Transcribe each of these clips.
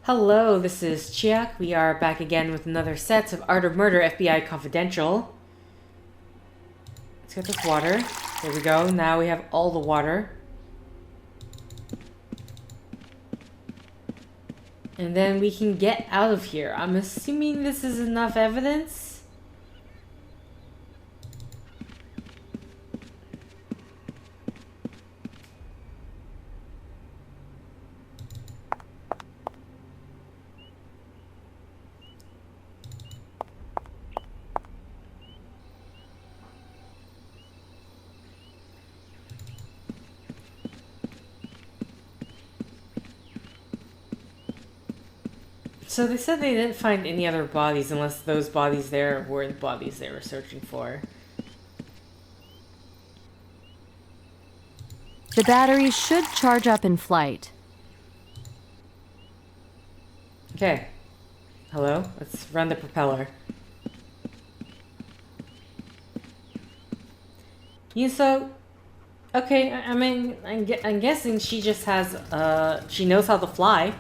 Hello, this is Chiak. We are back again with another set of Art of Murder FBI Confidential. Let's get this water. There we go. Now we have all the water. And then we can get out of here. I'm assuming this is enough evidence. So they said they didn't find any other bodies unless those bodies there were the bodies they were searching for. The battery should charge up in flight. Okay. Hello? Let's run the propeller. Okay, I mean, I'm guessing she just has, she knows how to fly.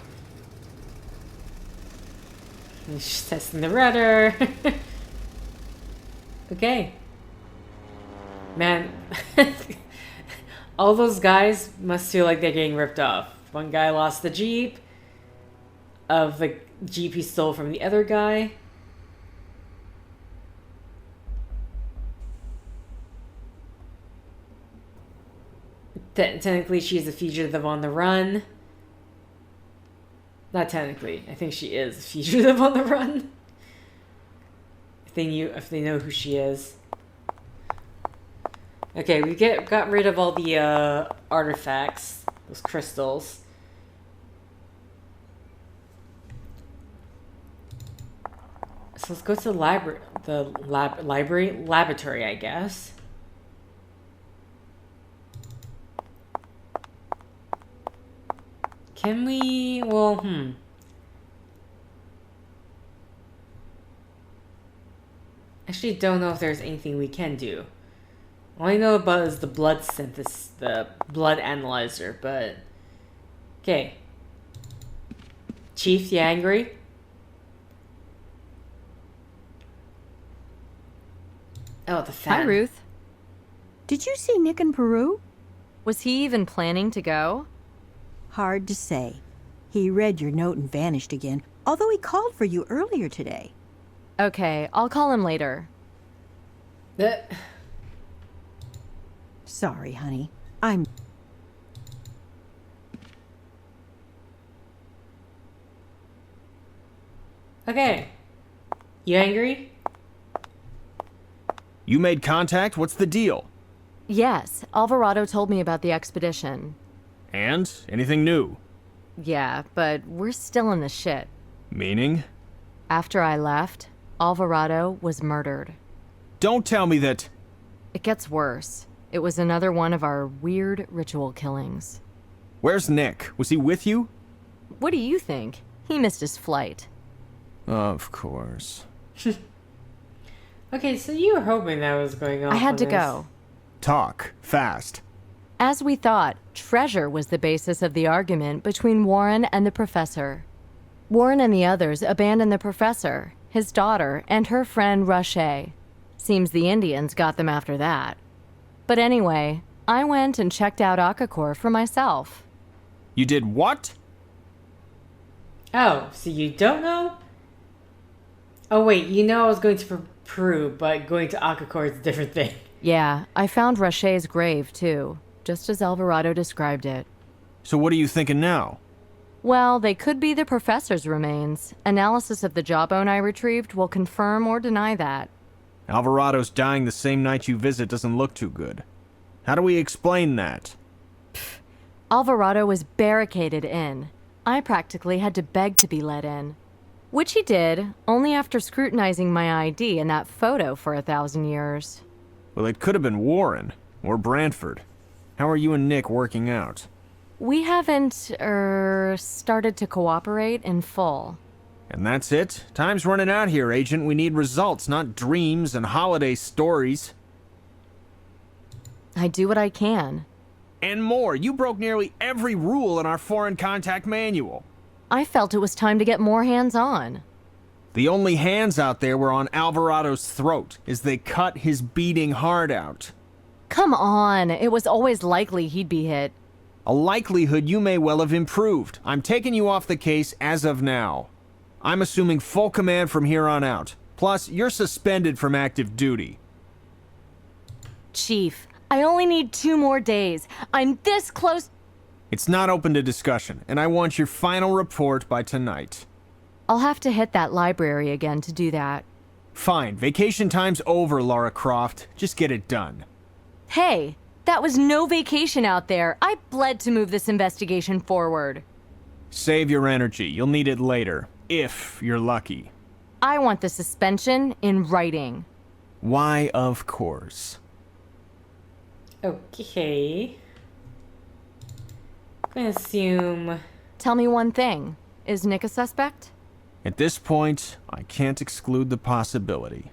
She's testing the rudder. Okay. Man, all those guys must feel like they're getting ripped off. One guy lost the Jeep. Of the Jeep he stole from the other guy. Technically, she's a fugitive on the run. Not technically. I think she is a fugitive on the run. If they know who she is. Okay, we got rid of all the artifacts, those crystals. So let's go to the laboratory, I guess. Can we... Well, Actually, don't know if there's anything we can do. All I know about is the blood synthesis, the blood analyzer, but... Okay. Chief, you angry? Oh, the fan. Hi, Ruth. Did you see Nick in Peru? Was he even planning to go? Hard to say. He read your note and vanished again, although he called for you earlier today. Okay, I'll call him later. Sorry, honey. Okay. You angry? You made contact? What's the deal? Yes, Alvarado told me about the expedition. And? Anything new? Yeah, but we're still in the shit. Meaning? After I left, Alvarado was murdered. Don't tell me that... It gets worse. It was another one of our weird ritual killings. Where's Nick? Was he with you? What do you think? He missed his flight. Of course. Okay, so you were hoping that was going on. I had to go. Talk. Fast. As we thought, treasure was the basis of the argument between Warren and the professor. Warren and the others abandoned the professor, his daughter, and her friend Roche. Seems the Indians got them after that. But anyway, I went and checked out Akakor for myself. You did what? Oh, so you don't know? Oh wait, you know I was going to Peru, but going to Akakor is a different thing. Yeah, I found Roche's grave too, just as Alvarado described it. So what are you thinking now? Well, they could be the professor's remains. Analysis of the jawbone I retrieved will confirm or deny that. Alvarado's dying the same night you visit doesn't look too good. How do we explain that? Alvarado was barricaded in. I practically had to beg to be let in. Which he did, only after scrutinizing my ID and that photo for 1,000 years. Well, it could have been Warren. Or Brantford. How are you and Nick working out? We haven't, started to cooperate in full. And that's it? Time's running out here, Agent. We need results, not dreams and holiday stories. I do what I can. And more. You broke nearly every rule in our foreign contact manual. I felt it was time to get more hands-on. The only hands out there were on Alvarado's throat as they cut his beating heart out. Come on, it was always likely he'd be hit. A likelihood you may well have improved. I'm taking you off the case as of now. I'm assuming full command from here on out. Plus, you're suspended from active duty. Chief, I only need 2 more days. I'm this close. It's not open to discussion, and I want your final report by tonight. I'll have to hit that library again to do that. Fine, vacation time's over, Lara Croft. Just get it done. Hey, that was no vacation out there. I bled to move this investigation forward. Save your energy. You'll need it later, if you're lucky. I want the suspension in writing. Why, of course. Okay. I'm gonna assume... Tell me one thing. Is Nick a suspect? At this point, I can't exclude the possibility.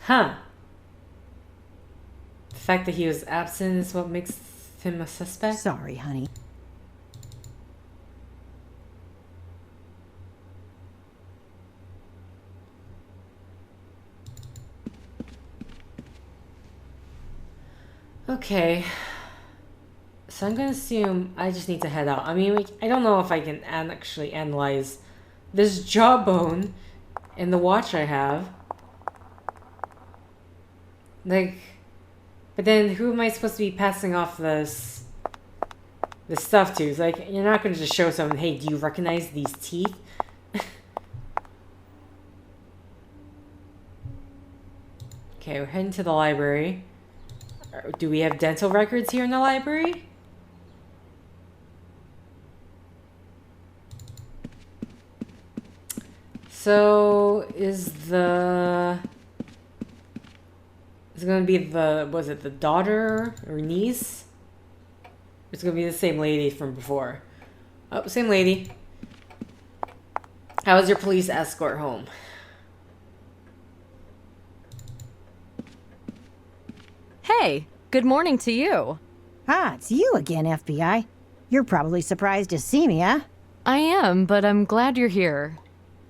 Huh. The fact that he was absent is what makes him a suspect? Sorry, honey. Okay. So I'm gonna assume I just need to head out. I mean, I don't know if I can actually analyze this jawbone and the watch I have. Like, but then who am I supposed to be passing off this stuff to? It's like, you're not gonna just show someone, hey, do you recognize these teeth? Okay, we're heading to the library. Do we have dental records here in the library? So, is it going to be was it the daughter or niece? It's going to be the same lady from before. Oh, same lady. How was your police escort home? Hey, good morning to you. Ah, it's you again, FBI. You're probably surprised to see me, huh? I am, but I'm glad you're here.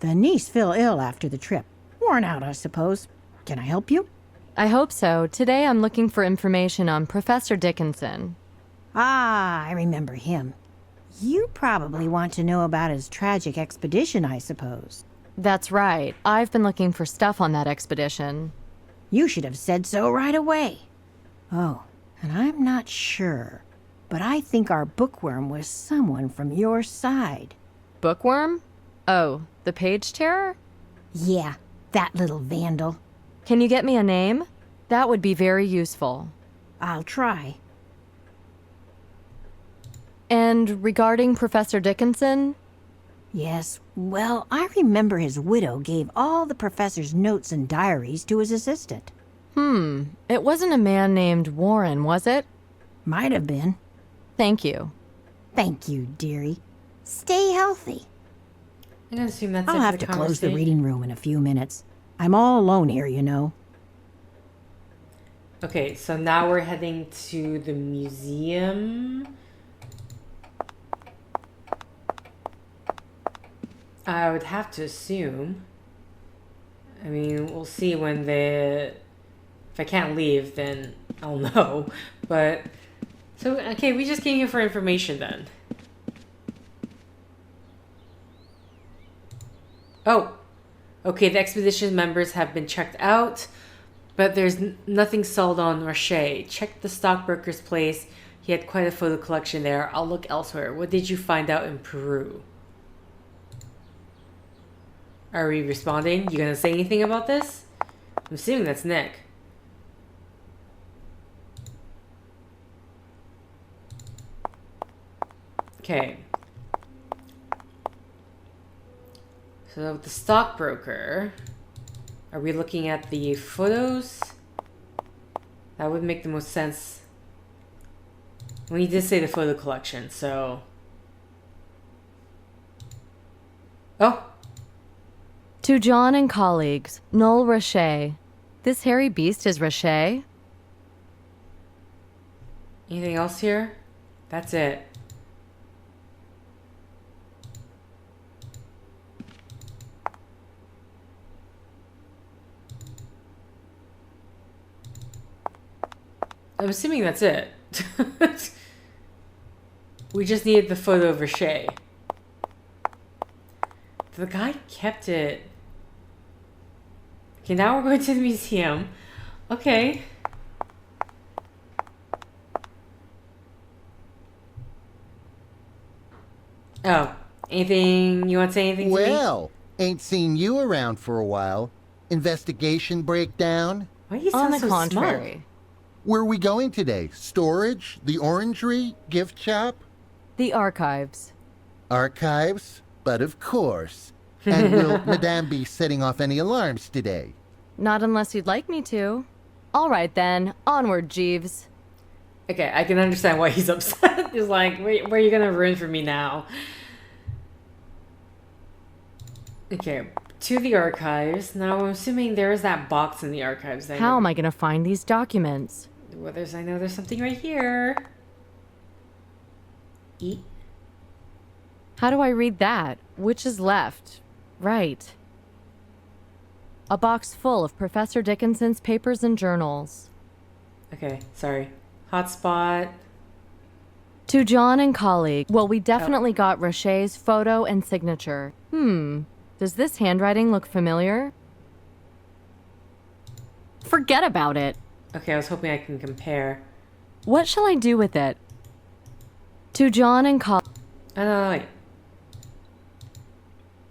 The niece fell ill after the trip. Worn out, I suppose. Can I help you? I hope so. Today I'm looking for information on Professor Dickinson. Ah, I remember him. You probably want to know about his tragic expedition, I suppose. That's right. I've been looking for stuff on that expedition. You should have said so right away. Oh, and I'm not sure, but I think our bookworm was someone from your side. Bookworm? Oh, the page terror? Yeah, that little vandal. Can you get me a name? That would be very useful. I'll try. And regarding Professor Dickinson? Yes, well, I remember his widow gave all the professor's notes and diaries to his assistant. It wasn't a man named Warren, was it? Might have been. Thank you. Thank you, dearie. Stay healthy. I'm going to assume that's I'll it for have the to close the conversation. reading room in a few minutes. I'm all alone here, you know. Okay, so now we're heading to the museum. I would have to assume. I mean, we'll see when if I can't leave, then I'll know. But, so, okay, we just came here for information then. Oh, okay, the expedition members have been checked out, but there's nothing sold on Roche. Check the stockbroker's place. He had quite a photo collection there. I'll look elsewhere. What did you find out in Peru? Are we responding? You gonna say anything about this? I'm assuming that's Nick. Okay. So the stockbroker, are we looking at the photos? That would make the most sense. Well, he did say the photo collection, so... Oh! To John and colleagues, Noel Roche. This hairy beast is Roche? Anything else here? That's it. I'm assuming that's it. We just needed the photo of Rocher. The guy kept it. Okay, now we're going to the museum. Okay. Oh, anything you want to say? Anything to me? Well, ain't seen you around for a while. Investigation breakdown? Why do you On sound the so contrary. smug? Where are we going today? Storage? The orangery? Gift shop? The archives. Archives? But of course. And will Madame be setting off any alarms today? Not unless you'd like me to. All right then, onward, Jeeves. Okay, I can understand why he's upset. He's like, where are you gonna ruin for me now? Okay, to the archives. Now, I'm assuming there is that box in the archives. How am I going to find these documents? Well, I know there's something right here. Eat. How do I read that? Which is left? Right. A box full of Professor Dickinson's papers and journals. Okay, sorry. Hotspot. To John and colleague. Well, we definitely got Rocher's photo and signature. Does this handwriting look familiar? Forget about it. Okay, I was hoping I can compare. What shall I do with it? To John and colleague. Oh, no, wait.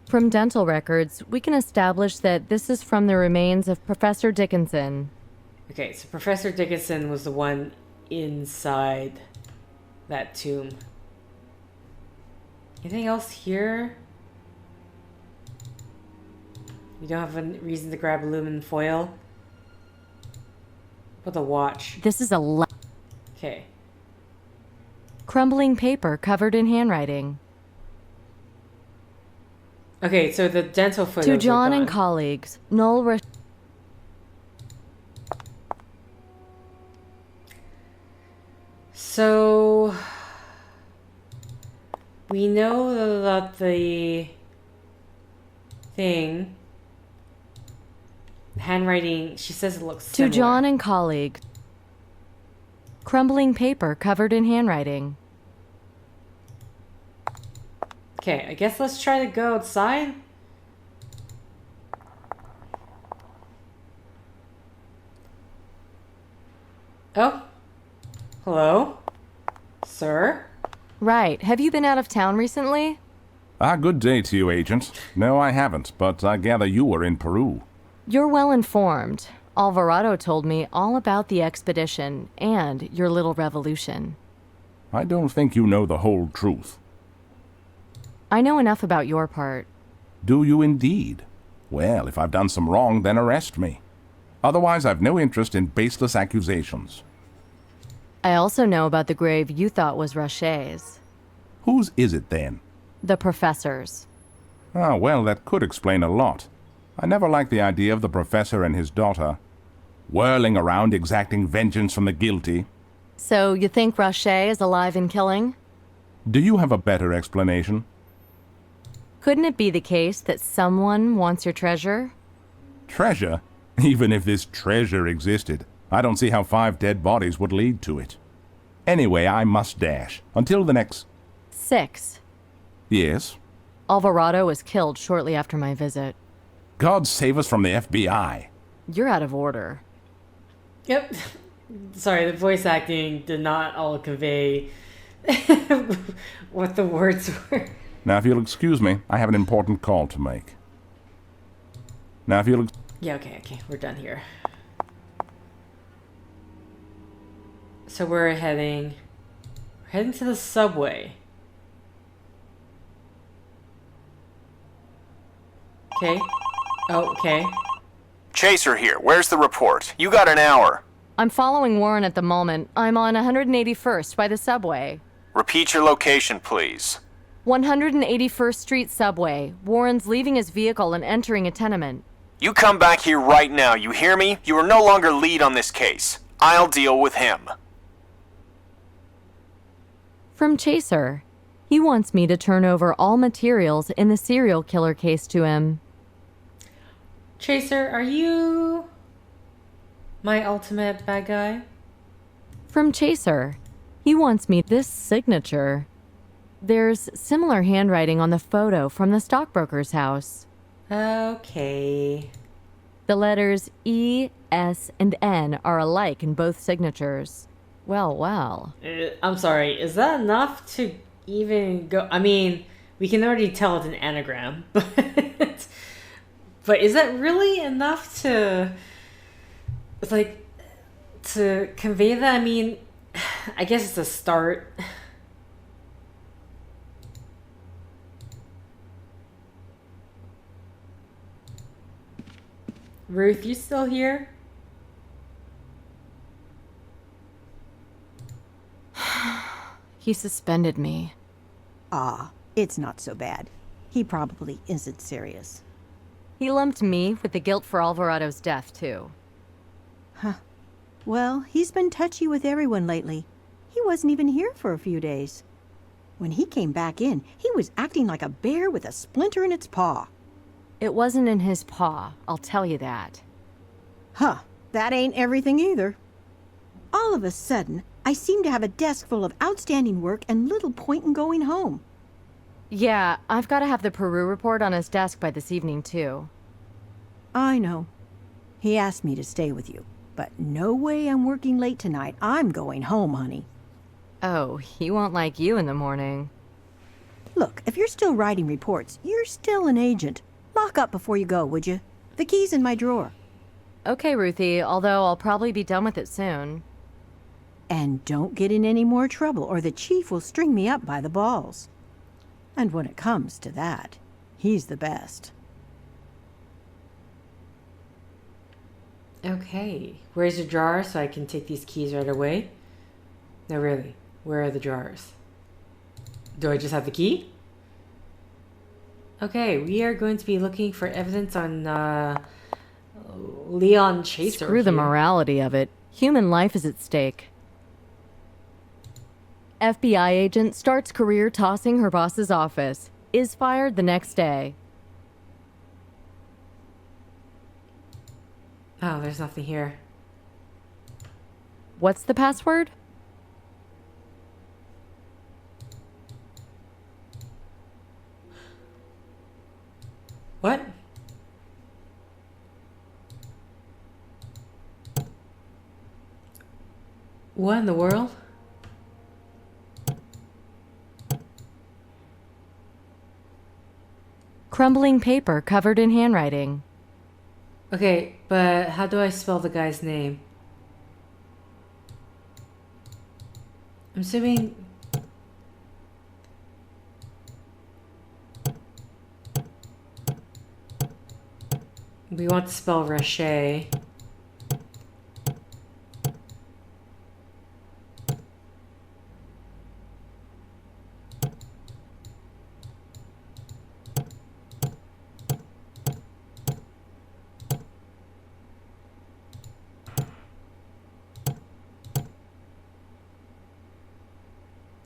From dental records, we can establish that this is from the remains of Professor Dickinson. Okay, so Professor Dickinson was the one inside that tomb. Anything else here? You don't have a reason to grab aluminum foil? What about the watch? This is a Okay. crumbling paper covered in handwriting. Okay, so the dental photos To are John and gone. colleagues, Noel So we know that the thing handwriting, she says it looks To similar. John and colleague. Crumbling paper covered in handwriting. Okay, I guess let's try to go outside. Oh. Hello? Sir? Right. Have you been out of town recently? Good day to you, Agent. No, I haven't, but I gather you were in Peru. You're well informed. Alvarado told me all about the expedition and your little revolution. I don't think you know the whole truth. I know enough about your part. Do you indeed? Well, if I've done some wrong, then arrest me. Otherwise, I've no interest in baseless accusations. I also know about the grave you thought was Rocher's. Whose is it, then? The professor's. Ah, well, that could explain a lot. I never liked the idea of the professor and his daughter whirling around exacting vengeance from the guilty. So you think Rocher is alive and killing? Do you have a better explanation? Couldn't it be the case that someone wants your treasure? Treasure? Even if this treasure existed, I don't see how 5 dead bodies would lead to it. Anyway, I must dash. Until the next... 6. Yes? Alvarado was killed shortly after my visit. God save us from the FBI. You're out of order. Yep. Sorry, the voice acting did not all convey what the words were. Now, if you'll excuse me, I have an important call to make. Now, if you'll... Yeah, okay, we're done here. So we're heading to the subway. Okay. Oh, okay. Chaser here. Where's the report? You got an hour. I'm following Warren at the moment. I'm on 181st by the subway. Repeat your location, please. 181st Street subway. Warren's leaving his vehicle and entering a tenement. You come back here right now, you hear me? You are no longer lead on this case. I'll deal with him. From Chaser. He wants me to turn over all materials in the serial killer case to him. Chaser, are you my ultimate bad guy? From Chaser. He wants me this signature. There's similar handwriting on the photo from the stockbroker's house. Okay. The letters E, S, and N are alike in both signatures. Well, well. I'm sorry, is that enough to even go? I mean, we can already tell it's an anagram, but is that really enough to, like, to convey that? I mean, I guess it's a start. Ruth, you still here? He suspended me. Ah, it's not so bad. He probably isn't serious. He lumped me with the guilt for Alvarado's death, too. Well, he's been touchy with everyone lately. He wasn't even here for a few days. When he came back in, he was acting like a bear with a splinter in its paw. It wasn't in his paw, I'll tell you that. Huh, that ain't everything either. All of a sudden, I seem to have a desk full of outstanding work and little point in going home. Yeah, I've got to have the Peru report on his desk by this evening, too. I know. He asked me to stay with you, but no way I'm working late tonight. I'm going home, honey. Oh, he won't like you in the morning. Look, if you're still writing reports, you're still an agent. Lock up before you go, would you? The key's in my drawer. Okay, Ruthie, although I'll probably be done with it soon. And don't get in any more trouble, or the chief will string me up by the balls. And when it comes to that, he's the best. Okay. Where's your drawer so I can take these keys right away? No, really. Where are the drawers? Do I just have the key? Okay, we are going to be looking for evidence on Leon Chaser. Screw the here. morality of it. Human life is at stake. FBI agent starts career tossing her boss's office. Is fired the next day. Oh, there's nothing here. What's the password? What? What in the world? Crumbling paper covered in handwriting. Okay, but how do I spell the guy's name? I'm assuming... we want to spell Roche.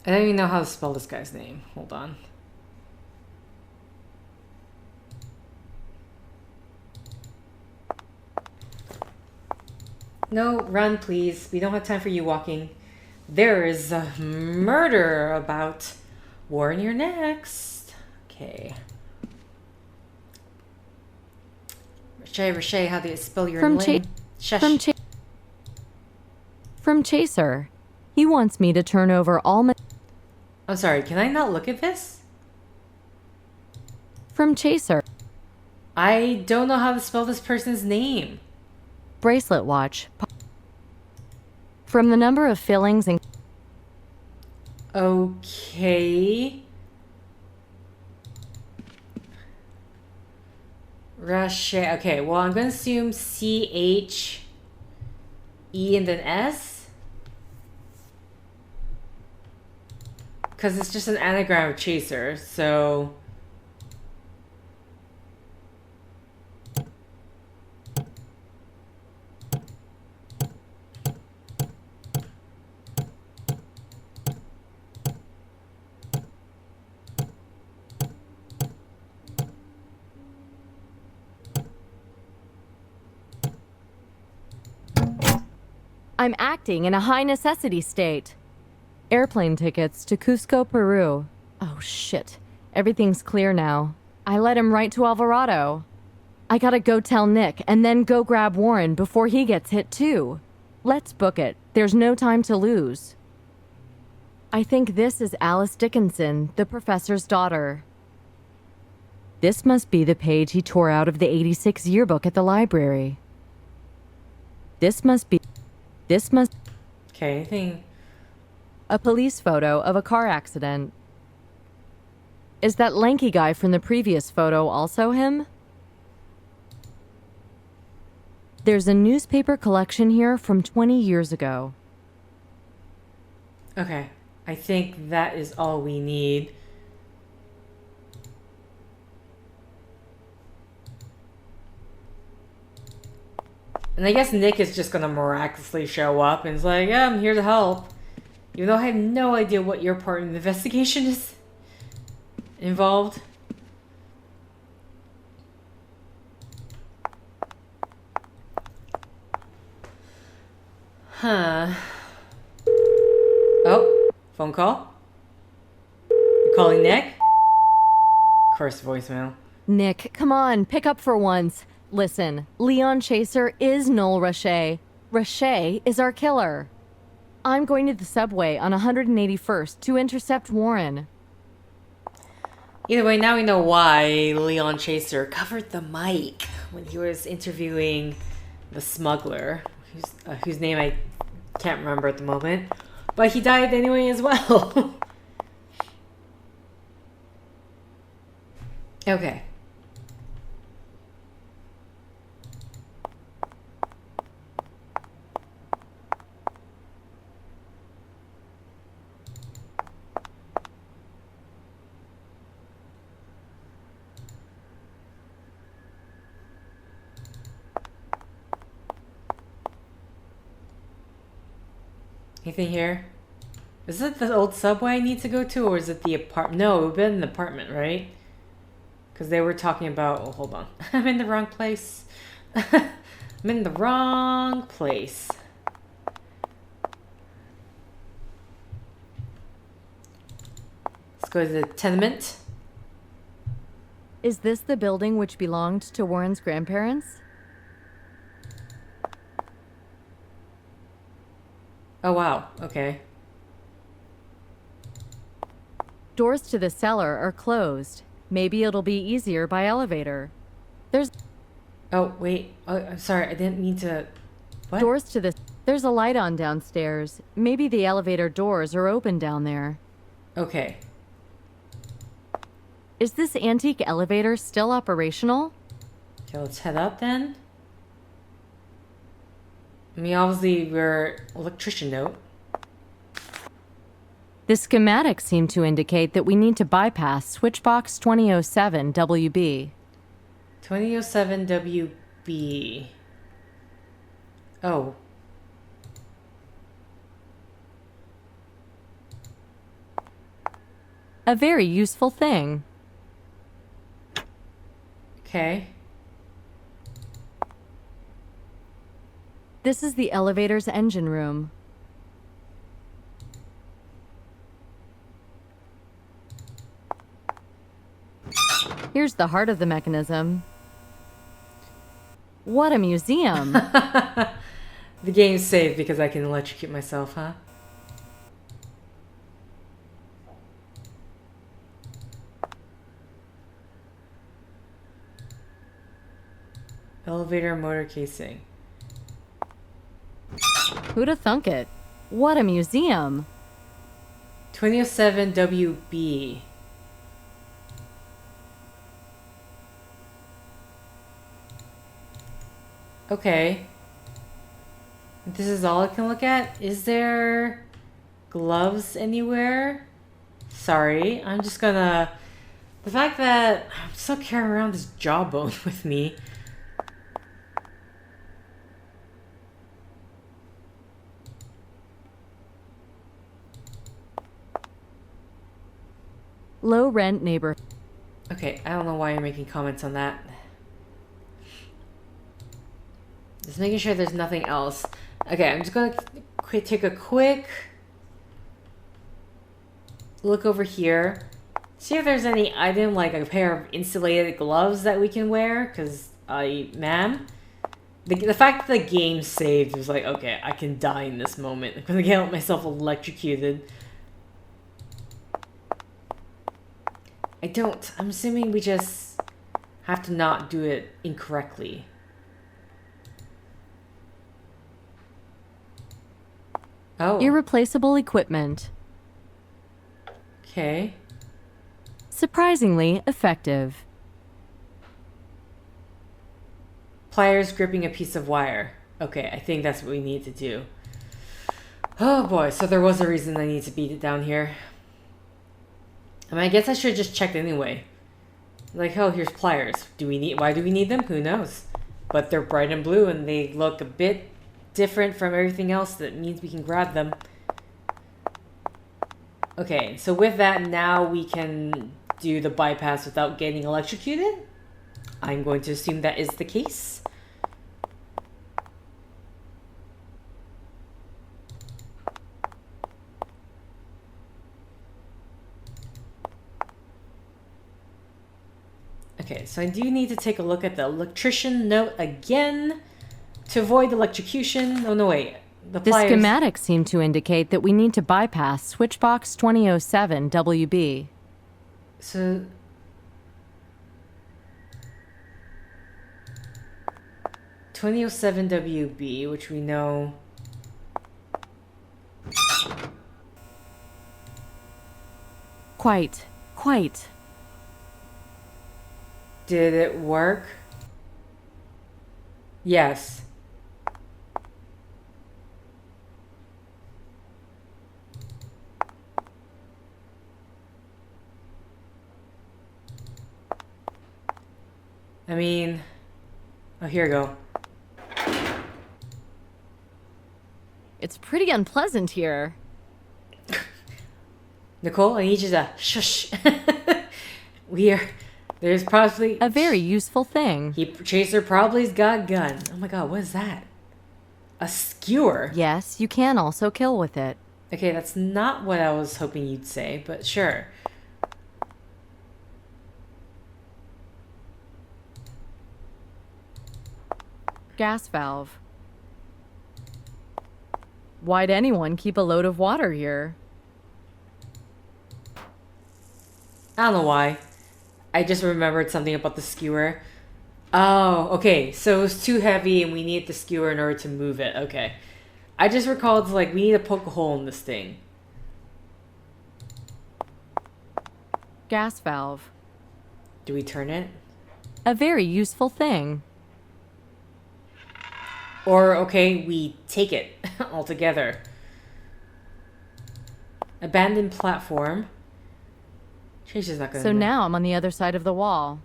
I don't even know how to spell this guy's name. Hold on. No, run, please. We don't have time for you walking. There is a murder about. Warren, you're next. Okay. Roche, how do you spell your name? Shush. From Chaser. He wants me to turn over all I'm sorry, can I not look at this? From Chaser. I don't know how to spell this person's name. Bracelet watch. From the number of fillings and... Okay. Roche. Okay, well, I'm going to assume C-H-E and then S. Because it's just an anagram of Chaser, so... I'm acting in a high necessity state. Airplane tickets to Cusco, Peru. Oh shit. Everything's clear now. I led him right to Alvarado. I gotta go tell Nick and then go grab Warren before he gets hit too. Let's book it. There's no time to lose. I think this is Alice Dickinson, the professor's daughter. This must be the page he tore out of the '86 yearbook at the library. This must... Okay, anything... A police photo of a car accident. Is that lanky guy from the previous photo also him? There's a newspaper collection here from 20 years ago. Okay, I think that is all we need. And I guess Nick is just gonna miraculously show up and is like, yeah, I'm here to help. Even though I have no idea what your part in the investigation is involved. Huh. Oh, phone call? You calling Nick? Of course, voicemail. Nick, come on, pick up for once. Listen, Leon Chaser is Noel Roche. Roche is our killer. I'm going to the subway on 181st to intercept Warren. Either way, now we know why Leon Chaser covered the mic when he was interviewing the smuggler, whose name I can't remember at the moment. But he died anyway as well. Okay. Anything here? Is it the old subway I need to go to, or is it the apartment? No, it would have been an apartment, right? Because they were talking about... Oh, hold on. I'm in the wrong place. I'm in the wrong place. Let's go to the tenement. Is this the building which belonged to Warren's grandparents? Oh, wow. Okay. Doors to the cellar are closed. Maybe it'll be easier by elevator. Oh, wait. Oh, I'm sorry. I didn't mean to... What? Doors to the... There's a light on downstairs. Maybe the elevator doors are open down there. Okay. Is this antique elevator still operational? Okay, let's head up then. I mean, obviously, we're electrician note. The schematics seem to indicate that we need to bypass switchbox 2007 WB. 2007 WB. Oh. A very useful thing. Okay. This is the elevator's engine room. Here's the heart of the mechanism. What a museum! The game's saved because I can electrocute myself, huh? Elevator motor casing. Who'da thunk it? What a museum! 2007 WB. Okay. This is all I can look at? Is there gloves anywhere? Sorry, I'm just gonna... The fact that I'm still carrying around this jawbone with me. Low rent neighbor. Okay, I don't know why you're making comments on that. Just making sure there's nothing else. Okay, I'm just gonna take a quick look over here. See if there's any item like a pair of insulated gloves that we can wear. Because, man, the fact that the game saved was like, okay, I can die in this moment. I'm gonna get myself electrocuted. I'm assuming we just have to not do it incorrectly. Oh. Irreplaceable equipment. Okay. Surprisingly effective. Pliers gripping a piece of wire. Okay, I think that's what we need to do. Oh boy, so there was a reason I need to beat it down here. I mean, I guess I should have just checked anyway. Like, oh, here's pliers. Why do we need them? Who knows? But they're bright and blue and they look a bit different from everything else. That means we can grab them. Okay, so with that, now we can do the bypass without getting electrocuted. I'm going to assume that is the case. Okay, so I do need to take a look at the electrician note again to avoid electrocution. Oh, no, wait. The The pliers... schematics seem to indicate that we need to bypass switchbox 2007 WB. So... (2007 WB), which we know... Quite. Did it work? Yes. I mean... Oh, here we go. It's pretty unpleasant here. Nicole, I need you to shush. There's probably... A very useful thing. Chaser probably's got a gun. Oh my god, what is that? A skewer? Yes, you can also kill with it. Okay, that's not what I was hoping you'd say, but sure. Gas valve. Why'd anyone keep a load of water here? I don't know why. I just remembered something about the skewer. Oh, okay. So it was too heavy and we need the skewer in order to move it. Okay. I just recalled, like, we need to poke a hole in this thing. Gas valve. Do we turn it? A very useful thing. Or, okay, we take it altogether. Abandoned platform. Chaser's not gonna So know. now I'm on the other side of the wall.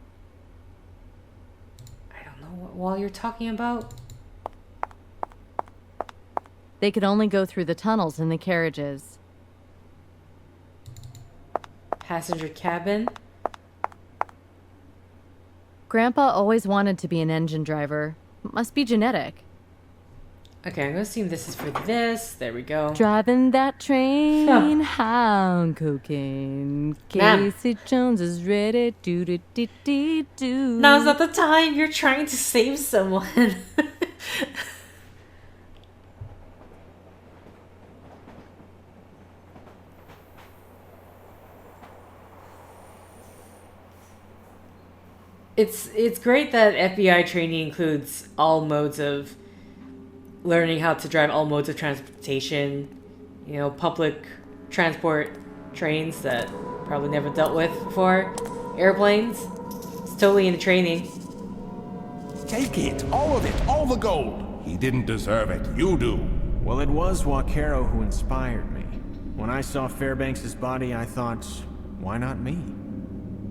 I don't know what wall you're talking about. They could only go through the tunnels in the carriages. Passenger cabin. Grandpa always wanted to be an engine driver. Must be genetic. Okay, I'm gonna assume this is for this. There we go. Driving that train, high on cocaine. Ma'am. Casey Jones is ready. Do do do do do. Now's not the time. You're trying to save someone. It's great that FBI training includes all modes of learning how to drive all modes of transportation, you know, public transport, trains that probably never dealt with before, airplanes. It's totally in the training. Take it, all of it, all the gold. He didn't deserve it. You do. Well, it was Walkero who inspired me. When I saw Fairbanks' body, I thought, why not me?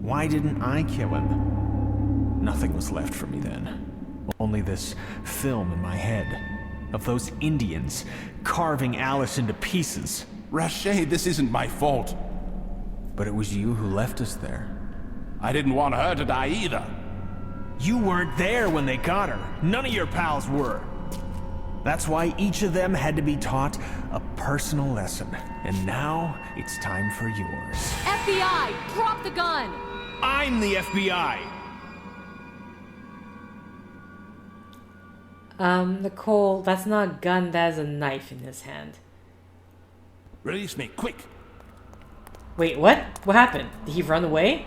Why didn't I kill him? Nothing was left for me then. Only this film in my head of those Indians carving Alice into pieces. Rashid, this isn't my fault. But it was you who left us there. I didn't want her to die either. You weren't there when they got her. None of your pals were. That's why each of them had to be taught a personal lesson. And now, it's time for yours. FBI, drop the gun! I'm the FBI! Nicole, that's not a gun, that is a knife in his hand. Release me, quick! Wait, what? What happened? Did he run away?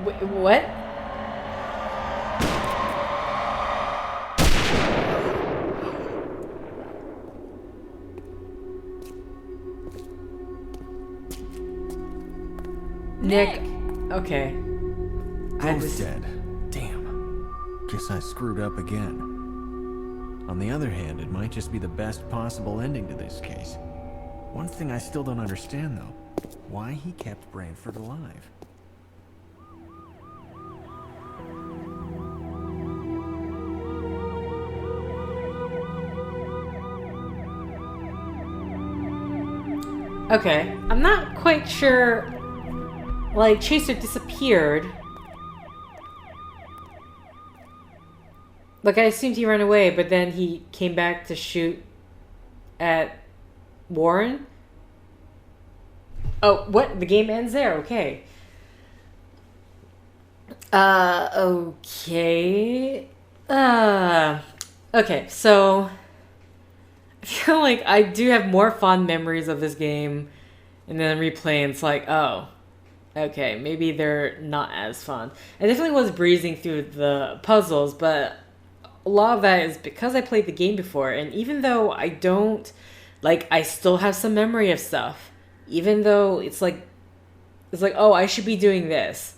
Wait, what? Nick. Okay. Both dead. Damn. Guess I screwed up again. On the other hand, it might just be the best possible ending to this case. One thing I still don't understand, though. Why he kept Branford alive. Okay. I'm not quite sure. Like, Chaser disappeared. Like, I assumed he ran away, but then he came back to shoot at Warren? Oh, what? The game ends there? Okay. Okay. Okay, so I feel like I do have more fond memories of this game, and then replaying, it's like, oh, okay, maybe they're not as fun. I definitely was breezing through the puzzles, but a lot of that is because I played the game before, and even though I don't, like, I still have some memory of stuff. Even though it's like, oh, I should be doing this.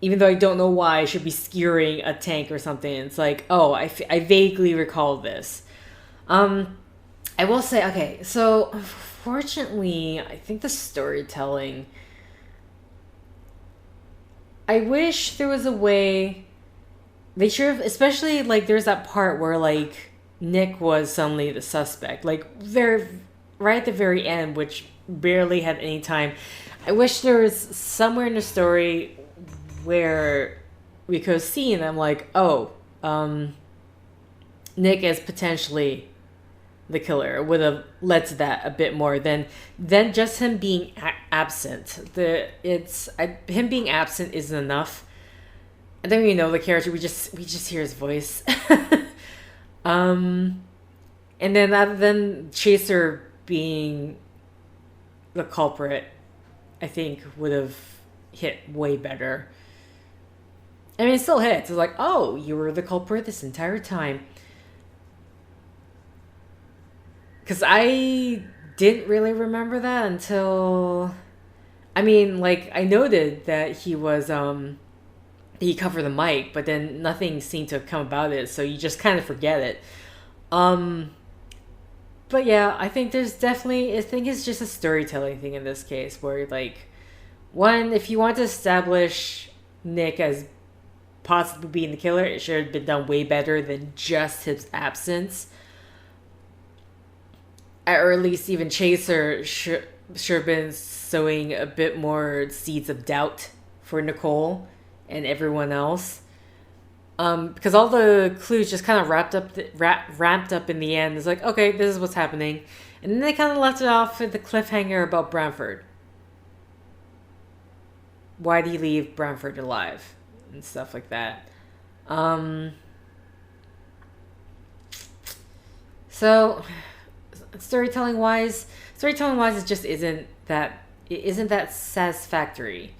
Even though I don't know why I should be skewering a tank or something. It's like, oh, I vaguely recall this. I will say, okay, so unfortunately, I think the storytelling, I wish there was a way, they should have, especially, like, there's that part where, like, Nick was suddenly the suspect. Like, right at the very end, which barely had any time. I wish there was somewhere in the story where we could have seen them, like, oh, Nick is potentially the killer. Would have led to that a bit more than just him being absent. Him being absent isn't enough. I think we know the character. We just hear his voice. And then Chaser being the culprit, I think would have hit way better. I mean, it still hits. It's like, oh, you were the culprit this entire time. Because I didn't really remember that until, I mean, like, I noted that he was, he covered the mic, but then nothing seemed to have come about it, so you just kind of forget it. But yeah, I think there's definitely, I think it's just a storytelling thing in this case, where, like, one, if you want to establish Nick as possibly being the killer, it should have been done way better than just his absence. Or at least even Chaser should have been sowing a bit more seeds of doubt for Nicole and everyone else. Because all the clues just kind of ramped up in the end. It's like, okay, this is what's happening. And then they kind of left it off with the cliffhanger about Branford. Why did he leave Branford alive? And stuff like that. So, storytelling wise, it just isn't that satisfactory.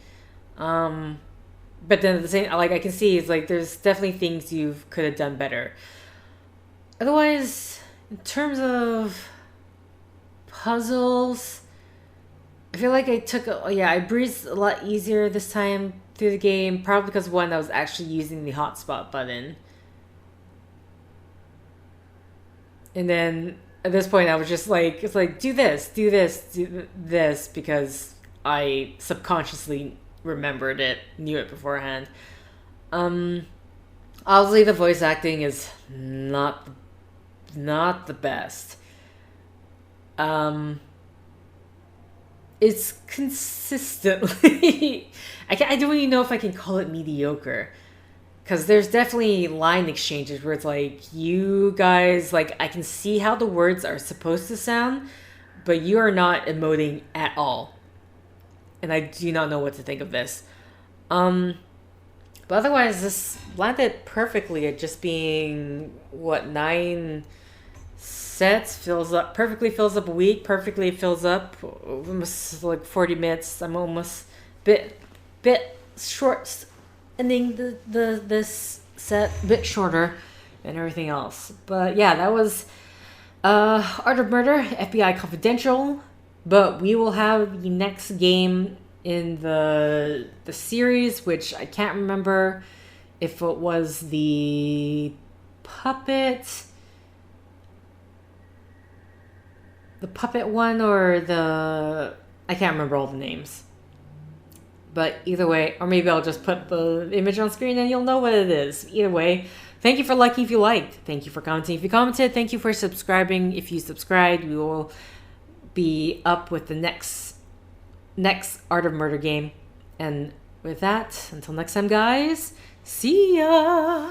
But then at the same, like, I can see it's like there's definitely things you could have done better. Otherwise, in terms of puzzles, I feel like I breezed a lot easier this time through the game, probably because one, I was actually using the hotspot button. And then at this point I was just like, it's like, do this, because I subconsciously remembered it, knew it beforehand. Obviously the voice acting is not the best. It's consistently I don't even know if I can call it mediocre, Because there's definitely line exchanges where it's like, you guys, like, I can see how the words are supposed to sound, but you are not emoting at all. And I do not know what to think of this. But otherwise, this landed perfectly at just being, 9 sets? Perfectly fills up a week, perfectly fills up almost like 40 minutes. I'm almost bit short ending this set a bit shorter and everything else. But yeah, that was Art of Murder, FBI Confidential. But we will have the next game in the series, which I can't remember if it was the puppet one or I can't remember all the names. But either way, or maybe I'll just put the image on screen and you'll know what it is. Either way, thank you for liking if you liked. Thank you for commenting if you commented. Thank you for subscribing if you subscribed. We will be up with the next Art of Murder game. And with that, until next time, guys, see ya!